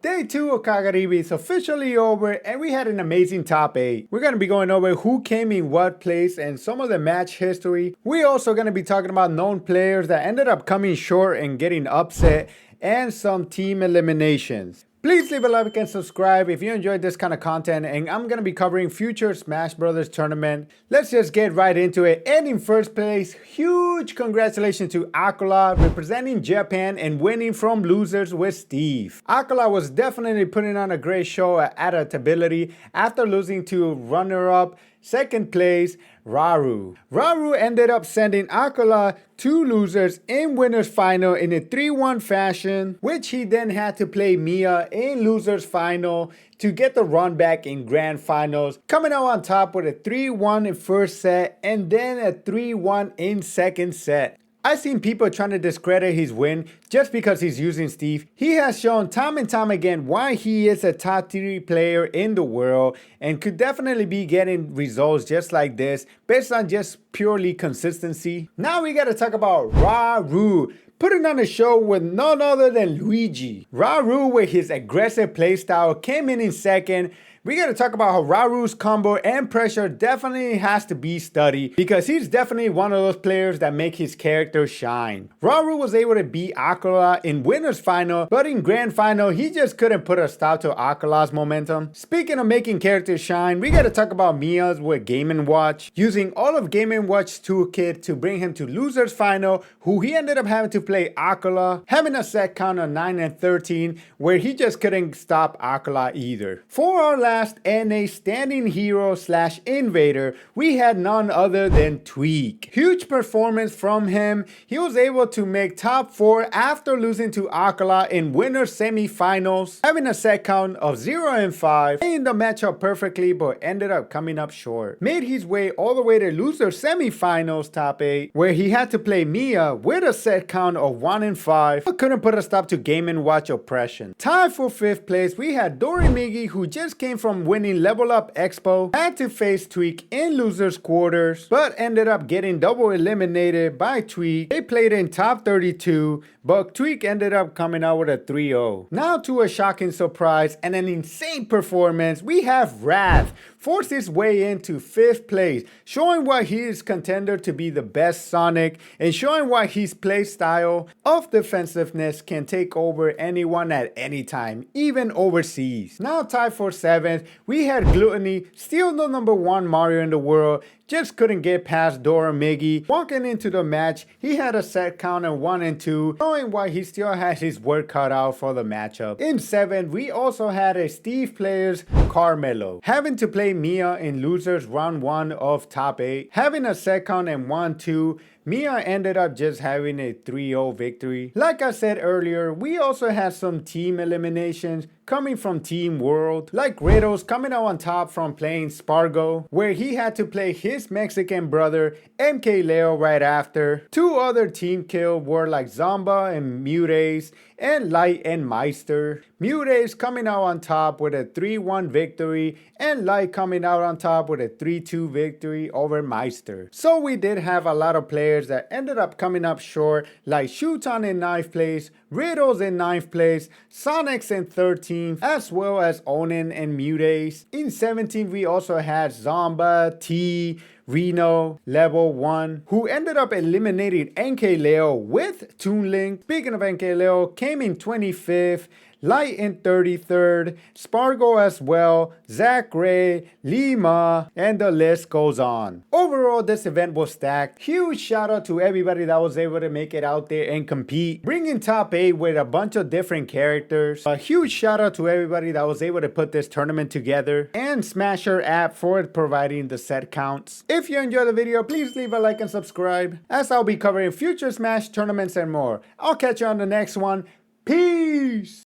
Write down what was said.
Day 2 of Kagaribi is officially over and we had an amazing top 8. We're going to be going over who came in what place and some of the match history. We're also going to be talking about known players that ended up coming short and getting upset and some team eliminations. Please leave a like and subscribe if you enjoyed this kind of content, and I'm going to be covering future Smash Brothers tournament. Let's just get right into it. And in first place, huge congratulations to Akala representing Japan and winning from losers with Steve. Akala was definitely putting on a great show at adaptability after losing to runner-up second place Raru. Raru ended up sending Akala to losers in winners final in a 3-1 fashion, which he then had to play Mia in losers final to get the run back in grand finals, coming out on top with a 3-1 in first set and then a 3-1 in second set. I've seen people trying to discredit his win just because he's using Steve. He has shown time and time again why he is a top 3 player in the world and could definitely be getting results just like this based on just purely consistency. Now we gotta talk about Raru, putting on a show with none other than Luigi. Raru, with his aggressive playstyle, came in second. We gotta talk about how Raru's combo and pressure definitely has to be studied because he's definitely one of those players that make his character shine. Raru was able to beat Akala in winners final, but in grand final, he just couldn't put a stop to Akala's momentum. Speaking of making characters shine, we gotta talk about Mia's with Game & Watch, using all of Game & Watch's toolkit to bring him to losers final, who he ended up having to play Akala, having a set count of 9 and 13, where he just couldn't stop Akala either. For our last NA standing hero slash invader, we had none other than Tweak. Huge performance from him. He was able to make top 4 after losing to Akala in winners semifinals, having a set count of 0 and 5, playing the matchup perfectly but ended up coming up short. Made his way all the way to loser semifinals top 8, where he had to play Mia with a set count of 1 and 5, but couldn't put a stop to Game & Watch oppression. Tied for 5th place, we had Dorimigi, who just came from winning Level Up Expo, had to face Tweak in losers quarters, but ended up getting double eliminated by Tweak. They played in top 32, but Tweak ended up coming out with a 3-0. Now to a shocking surprise and an insane performance, we have Wrath forced his way into 5th place, showing why he is contender to be the best Sonic and showing why his play style of defensiveness can take over anyone at any time, even overseas. Now tied for 7th, we had Gluttony, still the #1 Mario in the world, just couldn't get past Dorimigi. Walking into the match, he had a set count of 1 and 2, showing why he still has his work cut out for the matchup. In 7th, we also had a Steve players, Carmelo, having to play Mia in losers round 1 of top 8, having a set count in 1-2. Mia ended up just having a 3-0 victory. Like I said earlier, we also had some team eliminations coming from Team World, like Kratos coming out on top from playing Spargo, where he had to play his Mexican brother MK Leo right after. 2 other team kills were like Zomba and Mutes, and Light and Meister. Mutes coming out on top with a 3-1 victory, and Light coming out on top with a 3-2 victory over Meister. So we did have a lot of players that ended up coming up short, like Shuton in 9th place, Riddles in 9th place, Sonics in 13th, as well as Onin and Mutes. In 17th, we also had Zomba, T, Reno, level 1, who ended up eliminating NK Leo with Toon Link. Speaking of NK Leo, came in 25th, Light in 33rd, Spargo as well, Zach Ray, Lima, and the list goes on. Overall, this event was stacked. Huge shout out to everybody that was able to make it out there and compete, bringing top 8 with a bunch of different characters. A huge shout out to everybody that was able to put this tournament together, and Smasher app for providing the set counts. If you enjoyed the video, please leave a like and subscribe, as I'll be covering future Smash tournaments and more. I'll catch you on the next one. Peace!